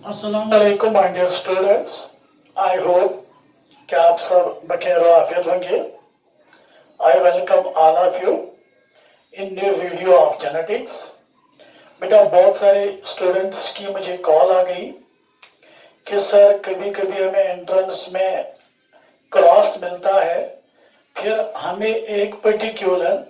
अस्सलामुअलैकुम my dear students. I hope कि आप सब बखैर आफियत होंगे। I welcome all of you in new video of genetics. बेटा, बहुत सारे स्टूडेंट्स की मुझे कॉल आ गई कि सर कभी कभी हमें एंट्रेंस में क्रॉस मिलता है, फिर हमें एक पर्टिकुलर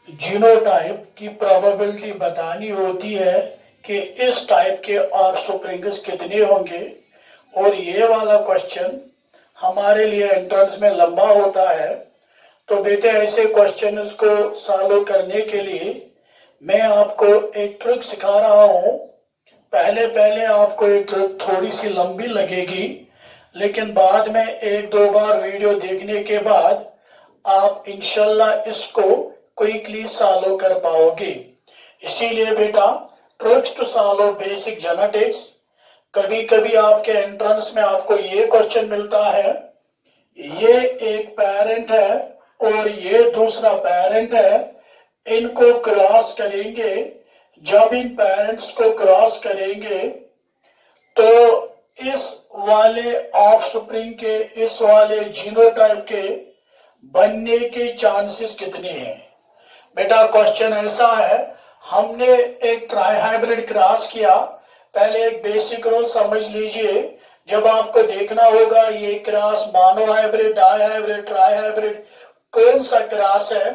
जीनोटाइप की प्रोबेबिलिटी बतानी होती है कि इस टाइप के ऑफस्प्रिंग्स कितने होंगे, और ये वाला क्वेश्चन हमारे लिए एंट्रेंस में लंबा होता है। तो बेटे, ऐसे क्वेश्चंस को सॉल्व करने के लिए मैं आपको एक ट्रिक सिखा रहा हूँ। पहले पहले आपको ये ट्रिक थोड़ी सी लंबी लगेगी, लेकिन बाद में एक दो बार वीडियो देखने के बाद आप इंशाल्लाह इसको क्विकली सॉल्व कर पाओगे। इसीलिए बेटा, tricks to solve basic genetics. कभी कभी आपके एंट्रेंस में आपको ये क्वेश्चन मिलता है, ये एक पेरेंट है और ये दूसरा पेरेंट है, इनको क्रॉस करेंगे। जब इन पेरेंट्स को क्रॉस करेंगे तो इस वाले ऑफस्प्रिंग के, इस वाले जीनोटाइप के बनने के चांसेस कितने हैं। बेटा, क्वेश्चन ऐसा है, हमने एक ट्राई हाइब्रिड क्रॉस किया। पहले एक बेसिक रूल समझ लीजिए। जब आपको देखना होगा ये cross monohybrid, dihybrid, trihybrid कौन सा क्रॉस है,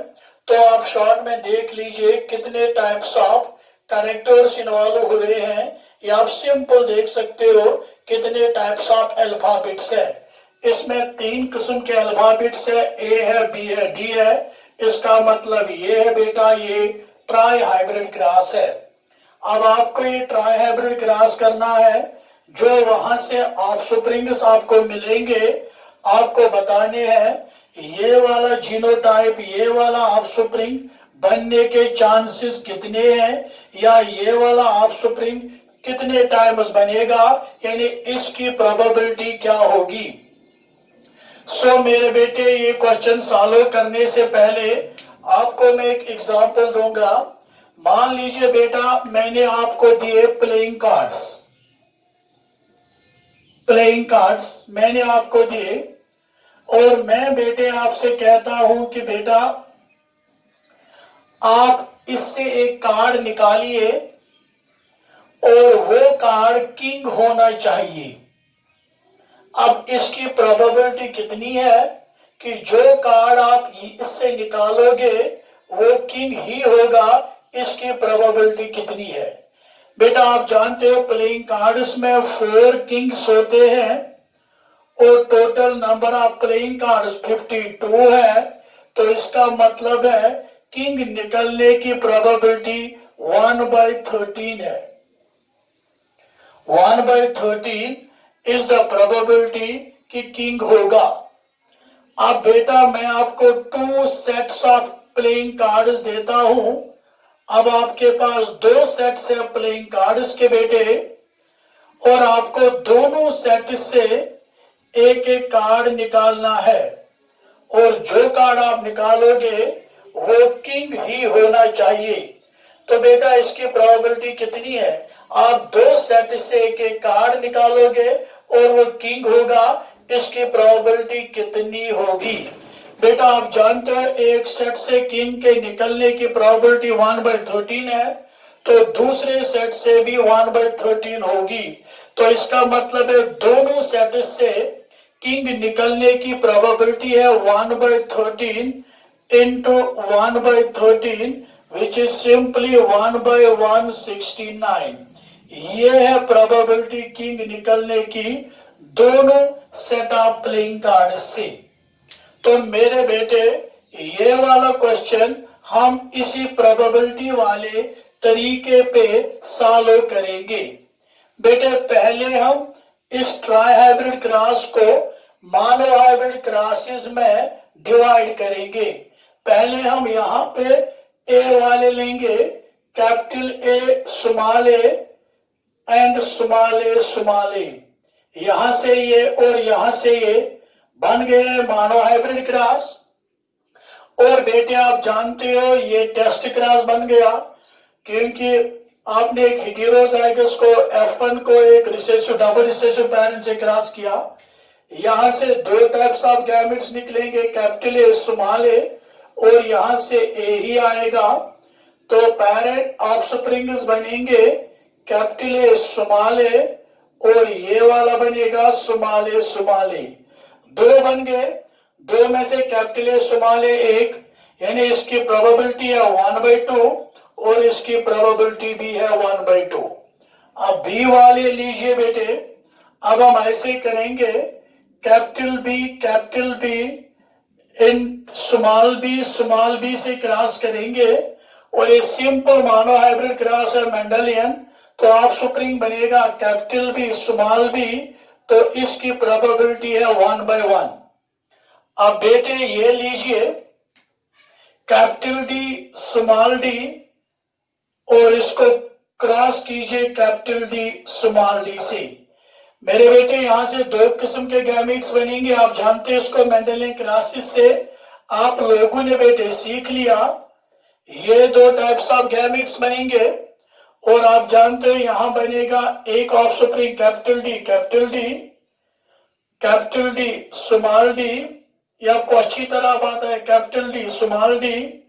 तो आप शॉर्ट में देख लीजिए कितने टाइप्स ऑफ कैरेक्टर्स इन्वॉल्व हुए हैं, या आप सिंपल देख सकते हो कितने टाइप्स ऑफ अल्फाबेट्स है। इसमें 3 किस्म के अल्फाबेट्स है, ए है, बी है, डी है। इसका मतलब ये है बेटा, ये ट्राई हाइब्रिड क्रॉस है। अब आपको ये ट्राई हाइब्रिड क्रॉस करना है। जो वहां से ऑफस्प्रिंग्स आपको मिलेंगे, आपको बताने हैं ये वाला जीनोटाइप, ये वाला ऑफस्प्रिंग बनने के चांसेस कितने हैं, या ये वाला ऑफस्प्रिंग कितने टाइम्स बनेगा, यानी इसकी प्रोबेबिलिटी क्या होगी। सो मेरे बेटे, ये क्वेश्चन सॉल्व करने से पहले आपको मैं एक एग्जांपल दूंगा। मान लीजिए बेटा, मैंने आपको दिए प्लेइंग कार्ड्स मैंने आपको दिए, और मैं बेटे आपसे कहता हूं कि बेटा आप इससे एक कार्ड निकालिए और वो कार्ड किंग होना चाहिए। अब इसकी प्रोबेबिलिटी कितनी है कि जो कार्ड आप इससे निकालोगे वो किंग ही होगा, इसकी प्रोबेबिलिटी कितनी है। बेटा, आप जानते हो प्लेइंग कार्ड्स में 4 किंग्स होते हैं और total number of playing cards 52 है। तो इसका मतलब है किंग निकलने की प्रोबेबिलिटी 1/13 है। 1/13 इज द प्रोबेबिलिटी कि किंग होगा। अब बेटा, मैं आपको 2 सेट्स ऑफ प्लेइंग कार्ड्स देता हूं। अब आपके पास 2 सेट्स है प्लेइंग कार्ड्स के बेटे, और आपको दोनों सेट से एक एक कार्ड निकालना है, और जो कार्ड आप निकालोगे वो किंग ही होना चाहिए। तो बेटा, इसकी प्रोबेबिलिटी कितनी है। आप 2 सेट से एक एक कार्ड निकालोगे और वो किंग होगा, इसकी प्रोबेबिलिटी कितनी होगी। बेटा, आप जानते हो एक सेट से किंग के निकलने की प्रोबेबिलिटी 1/13 है, तो दूसरे सेट से भी 1/13 होगी। तो इसका मतलब है दोनों सेट से किंग निकलने की प्रोबेबिलिटी है 1/13 इंटू 1/13, विच इज सिंपली 1/169। ये है प्रोबेबिलिटी किंग निकलने की दोनों सेट ऑफ प्लेइंग कार्ड से। तो मेरे बेटे, ये वाला क्वेश्चन हम इसी प्रोबेबिलिटी वाले तरीके पे सॉल्व करेंगे। बेटे, पहले हम इस ट्राई हाइब्रिड क्रॉस को मोनो हाइब्रिड क्रॉसेस में डिवाइड करेंगे। पहले हम यहाँ पे ए वाले लेंगे, capital A, small A and small A. यहां से ये और यहां से ये बन गए मोनो हाइब्रिड क्रॉस। और बेटे, आप जानते हो ये टेस्ट क्रॉस बन गया, क्योंकि आपने एक हेटेरोजाइगस को F1 को एक रिसेसिव डबल रिसेसिव पेरेंट से क्रॉस किया, यहां से दो टाइप्स ऑफ गैमेट्स निकलेंगे, कैपिटल ए स्मॉल ए, और यहां से ए ही आएगा, तो पेरेंट ऑफस्प्रिंग्स बनेंगे कैपिटल ए स्मॉल ए, और ये वाला बनेगा स्मॉल ए। दो बन गए, दो में से कैपिटल ए स्मॉल ए एक, यानी इसकी प्रोबेबिलिटी है 1/2 और इसकी प्रोबेबिलिटी भी है 1/2। अब बी वाले लीजिए बेटे, अब हम ऐसे करेंगे, capital B in small B से क्रॉस करेंगे, और ये सिंपल मानो हाइब्रिड क्रॉस है मेंडलियन, तो ऑफस्प्रिंग बनेगा कैपिटल बी स्मॉल बी, तो इसकी प्रोबेबिलिटी है 1/1। अब बेटे ये लीजिए कैपिटल डी स्मॉल डी, और इसको क्रॉस कीजिए कैपिटल डी स्मॉल डी से। मेरे बेटे यहां से दो किस्म के गैमेट्स बनेंगे, आप जानते हैं इसको मेंडेलियन क्रॉसिस से आप लोगों ने बेटे सीख लिया, ये दो टाइप्स ऑफ गैमेट्स बनेंगे, और आप जानते हैं यहां बनेगा एक offspring capital D small D, या आपको अच्छी तरह बात है कैपिटल डी स्मॉल डी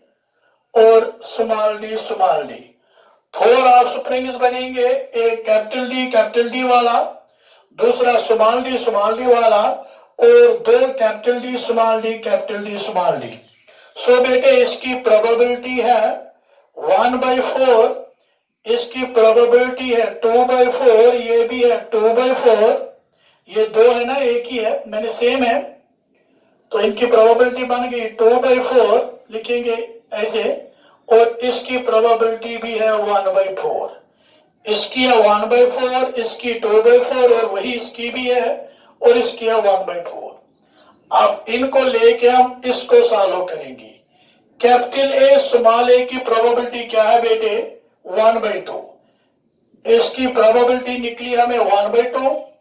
और स्मॉल डी। फोर ऑफस्प्रिंग्स बनेंगे, एक कैपिटल डी वाला, दूसरा स्मॉल डी वाला, और दो कैपिटल डी स्मॉल डी। सो बेटे इसकी प्रोबेबिलिटी है 1/4, इसकी प्रोबेबिलिटी है 2/4, ये भी है 2/4, ये दो है ना, एक ही है, मैंने सेम है, तो इनकी प्रोबेबिलिटी बन गई 2/4, लिखेंगे ऐसे, और इसकी प्रोबेबिलिटी भी है 1/4। इसकी है 1/4, इसकी 2/4, और वही इसकी भी है, और इसकी है 1/4। अब इनको लेके हम इसको सॉल्व करेंगे। कैपिटल ए स्मॉल ए की प्रोबेबिलिटी क्या है बेटे? 1/2। इसकी प्रोबेबिलिटी निकली हमें 1/2।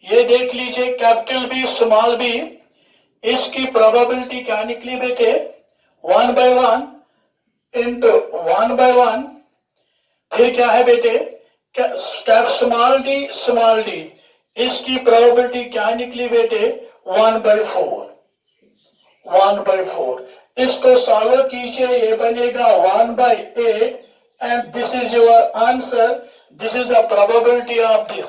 ये देख लीजिए कैपिटल बी स्मॉल बी, इसकी प्रोबेबिलिटी क्या निकली बेटे? 1/1 इंटू 1/1। फिर क्या है बेटे? स्मॉल डी, इसकी प्रोबेबिलिटी क्या निकली बेटे? 1/4। इसको सॉल्व कीजिए, ये बनेगा 1/8, and this is your answer. This is the probability of this.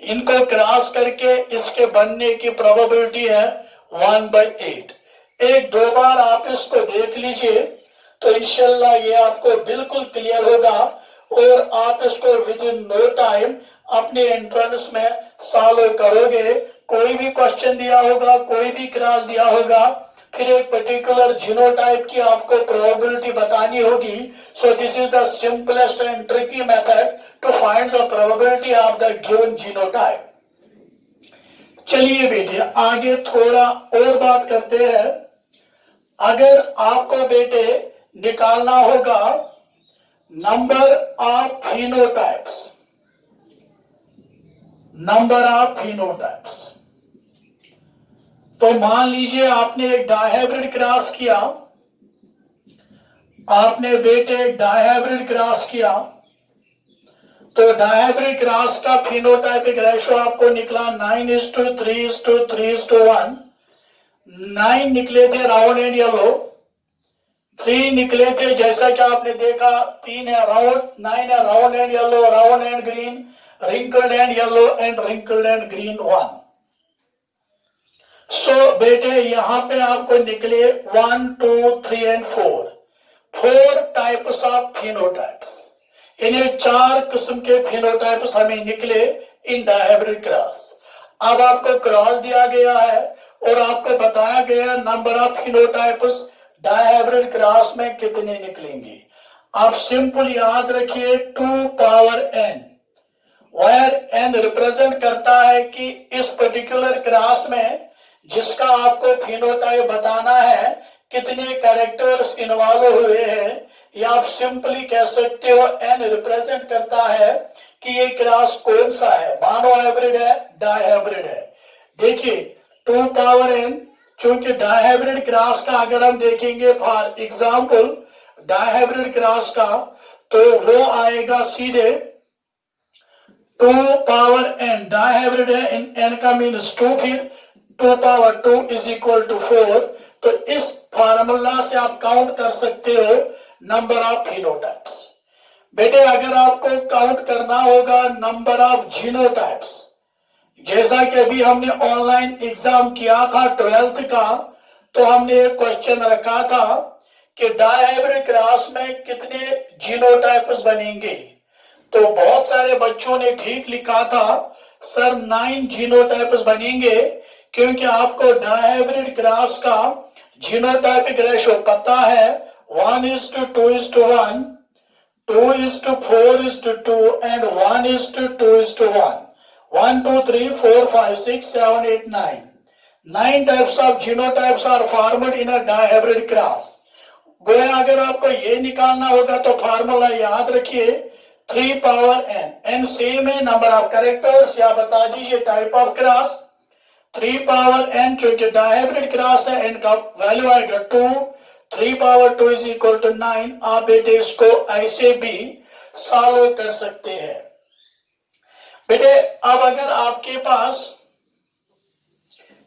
इनको क्रॉस करके इसके बनने की प्रोबेबिलिटी है 1/8। एक दो बार आप इसको देख लीजिए तो इंशाल्लाह ये आपको बिल्कुल क्लियर होगा, और आप इसको विद इन नो टाइम अपने एंट्रेंस में सॉल्व करोगे। कोई भी क्वेश्चन दिया होगा, कोई भी क्रॉस दिया होगा, फिर एक पर्टिकुलर जीनोटाइप की आपको प्रोबेबिलिटी बतानी होगी। So this is the simplest and tricky method to find the probability of the given genotype. चलिए बेटे आगे थोड़ा और बात करते हैं। अगर आपको बेटे निकालना होगा नंबर ऑफ फिनोटाइप्स, तो मान लीजिए आपने एक डायहाइब्रिड क्रॉस किया, तो डायहाइब्रिड क्रॉस का फिनोटाइपिक रेशो आपको निकला 9:3:3:1। 9 निकले थे राउंड एंड येलो, 3 निकले थे जैसा कि आपने देखा 3 है राउंड, 9 है round and yellow, round and green, wrinkled and yellow and wrinkled and green 1। सो बेटे यहां पे आपको निकले 1, 2, 3 एंड 4 टाइप्स ऑफ फिनोटाइप्स। इन्हें 4 किस्म के फिनोटाइप्स हमें निकले इन डायहाइब्रिड क्रॉस। अब आपको क्रॉस दिया गया है और आपको बताया गया number of phenotypes dihybrid cross में कितने निकलेंगे। आप सिंपल याद रखिए 2 power n, where n represent करता है कि इस पर्टिकुलर क्रॉस में जिसका आपको फिनोटाइप बताना है कितने कैरेक्टर्स इन्वॉल्व हुए हैं, या आप सिंपली कह सकते हो n रिप्रेजेंट करता है कि ये क्रॉस कौन सा है, मोनो हाइब्रिड है, डायहाइब्रिड है। देखिए 2 पावर n, चूंकि डायहाइब्रिड क्रॉस का अगर हम देखेंगे फॉर एग्जांपल डायहाइब्रिड क्रॉस का, तो वो आएगा सीधे 2 पावर n, डायहाइब्रिड है, n का मीन्स 2, फिर 2 पावर 2 इज इक्वल टू 4। तो इस फार्मूला से आप काउंट कर सकते हो नंबर ऑफ फिनोटाइप्स। बेटे अगर आपको काउंट करना होगा नंबर ऑफ जीनोटाइप्स, जैसा कि अभी हमने ऑनलाइन एग्जाम किया था 12th का, तो हमने एक क्वेश्चन रखा था कि डायहाइब्रिड क्रॉस में कितने जीनोटाइप्स बनेंगे। तो बहुत सारे बच्चों ने ठीक लिखा था सर 9 जीनोटाइप्स बनेंगे, क्योंकि आपको डायहाइब्रिड क्रॉस का जीनोटाइपिक रेशो पता है 1:2:1, 2:4:2 and 1:2:1। 1, 2, 3, 4, 5, 6, 7, 8, 9. 9 types of genotypes are formed in a dihybrid cross. गोया अगर आपको ये निकालना होगा तो फार्मूला याद रखिए 3 पावर n। n सेम है नंबर ऑफ कैरेक्टर्स, या बता दीजिए type of cross. 3 power n क्योंकि डायहाइब्रिड क्रॉस है, n का वैल्यू आएगा 2, 3 पावर 2 इज इक्वल टू 9। आप बेटे इसको ऐसे भी सॉल्व कर सकते हैं। बेटे अब अगर आपके पास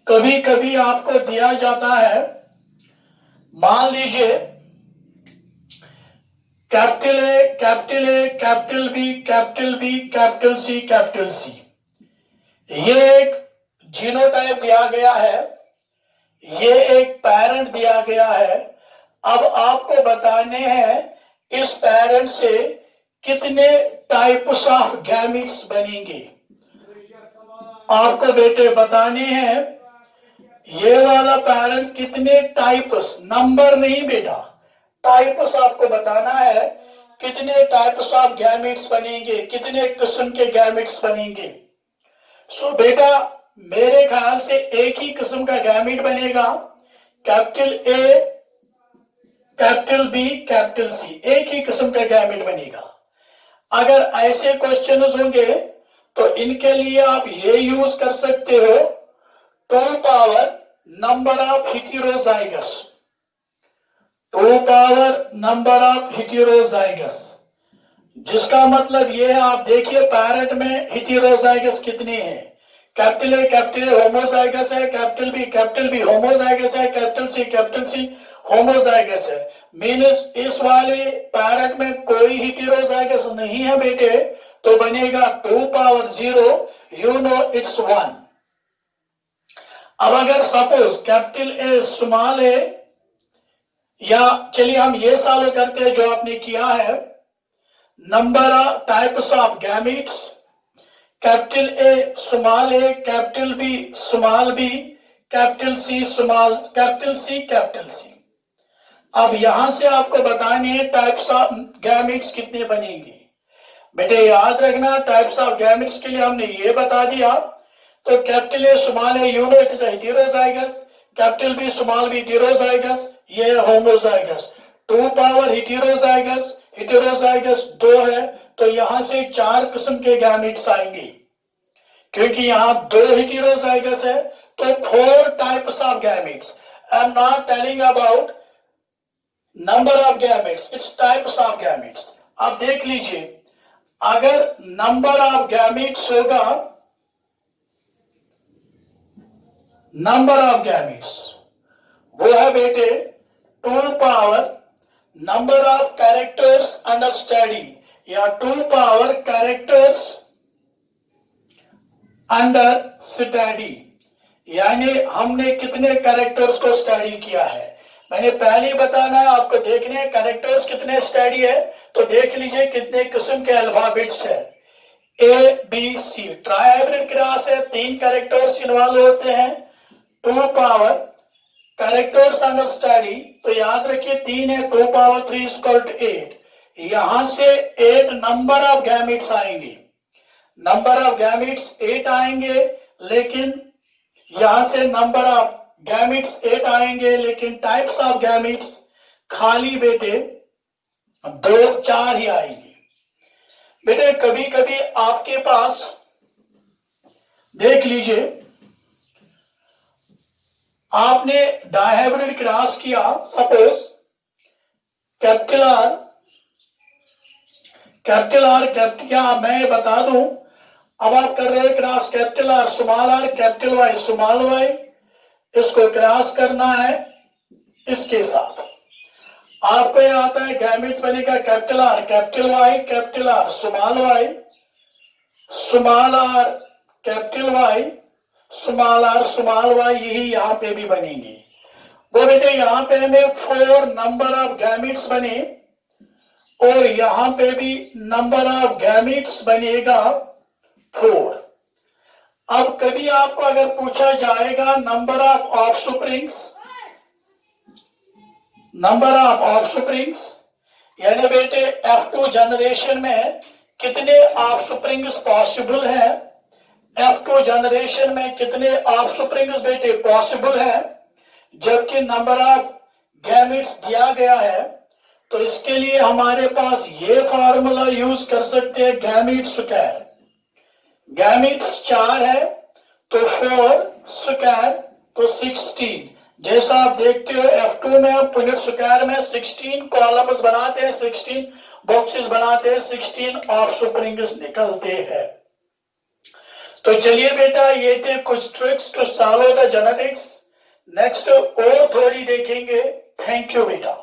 कभी कभी आपको दिया जाता है, मान लीजिए capital A, capital A, capital B, capital B, capital C, capital C, ये एक जीनोटाइप दिया गया है, ये एक पेरेंट दिया गया है। अब आपको बताने हैं इस पेरेंट से कितने टाइप्स ऑफ गैमिट्स बनेंगे। आपको बेटे बताने हैं ये वाला पेरेंट कितने टाइप्स, नंबर नहीं बेटा, टाइप्स आपको बताना है कितने टाइप्स ऑफ गैमिट्स बनेंगे, कितने किस्म के गैमिट्स बनेंगे। सो बेटा मेरे ख्याल से एक ही किस्म का गैमिट बनेगा, capital A, capital B, capital C, एक ही किस्म का गैमिट बनेगा। अगर ऐसे क्वेश्चंस होंगे तो इनके लिए आप ये यूज कर सकते हो 2 power number of heterozygous, 2 power number of heterozygous, जिसका मतलब ये है आप देखिए पैरेंट में हेटेरोजाइगस कितने हैं। कैपिटल ए होमोजाइगस है, कैपिटल बी होमोजाइगस है, कैपिटल सी होमोजाइगस है। मीन्स इस वाले पैरेंट में कोई हेटेरोजाइगस नहीं है बेटे, तो बनेगा 2 पावर 0, यू नो इट्स 1। अब अगर सपोज कैपिटल ए स्मॉल ए, या चलिए हम ये सॉल्व करते हैं जो आपने किया है, number of types of gametes, capital A, capital B, small B, capital C, capital C. अब यहां से आपको बताने हैं टाइप्स ऑफ गैमिट्स कितने बनेंगे। बेटे याद रखना टाइप्स ऑफ गैमिट्स के लिए हमने ये बता दिया, तो capital A small A you know it is heterozygous, capital B small B heterozygous, ये होमोजाइगस। 2 पावर हेटेरोजाइगस 2 है, तो यहां से 4 किस्म के गैमिट्स आएंगे, क्योंकि यहां 2 हेटेरोजाइगस है, तो 4 types of gametes. I am not telling about number of gametes, its types of gametes. आप देख लीजिए अगर नंबर ऑफ गैमिट्स होगा, नंबर ऑफ गैमिट्स वो है बेटे 2 power number of characters under study, या 2 पावर कैरेक्टर्स अंडर स्टडी, यानी हमने कितने कैरेक्टर्स को स्टडी किया है। मैंने पहले ही बताना है आपको, देखने कैरेक्टर्स कितने स्टडी है, तो देख लीजिए कितने किस्म के अल्फाबेट्स है। ए बी सी ट्राइहाइब्रिड क्रॉस है, 3 कैरेक्टर्स इन्वॉल्व होते हैं। 2 पावर कैरेक्टर्स अंडर स्टडी, तो याद रखिए 3 है, 2 पावर 3 इक्वल टू 8। यहां से 8 नंबर ऑफ गैमिट्स आएंगे, नंबर ऑफ गैमिट्स 8 आएंगे, लेकिन यहां से नंबर ऑफ गैमिट्स 8 आएंगे, लेकिन टाइप्स ऑफ गैमिट्स खाली बेटे 2-4 ही आएंगे। बेटे कभी कभी आपके पास देख लीजिए आपने डायहाइब्रिड क्रॉस किया, suppose capital R capital R capital, क्या मैं बता दूं, अब आप कर रहे हैं cross capital R capital Y, इसको क्रॉस करना है इसके साथ। आपको यह आता है गैमेट्स बनेगा capital R capital Y, small Y, small Y, यही यहां पे भी बनेंगी। वो बेटे यहां पे हमें 4 नंबर ऑफ गैमेट्स बने और यहां पे भी नंबर ऑफ गैमेट्स बनेगा 4। अब कभी आपको अगर पूछा जाएगा नंबर ऑफ ऑफस्प्रिंग्स, यानी बेटे F2 जनरेशन में कितने ऑफस्प्रिंग्स पॉसिबल है, F2 जनरेशन में कितने ऑफस्प्रिंग्स बेटे पॉसिबल है, जबकि नंबर ऑफ गैमेट्स दिया गया है, तो इसके लिए हमारे पास ये फार्मूला यूज कर सकते हैं गैमेट स्क्वायर। गैमेट्स 4 है तो 4 स्क्वायर तो 16। जैसा आप देखते हो F2 में हम पुनेट स्क्वायर में 16 कॉलम्स बनाते हैं, 16 बॉक्सेस बनाते हैं, 16 ऑफस्प्रिंग्स निकलते हैं। तो चलिए बेटा ये थे कुछ tricks to solve the genetics. Next और थोड़ी देखेंगे। थैंक यू बेटा।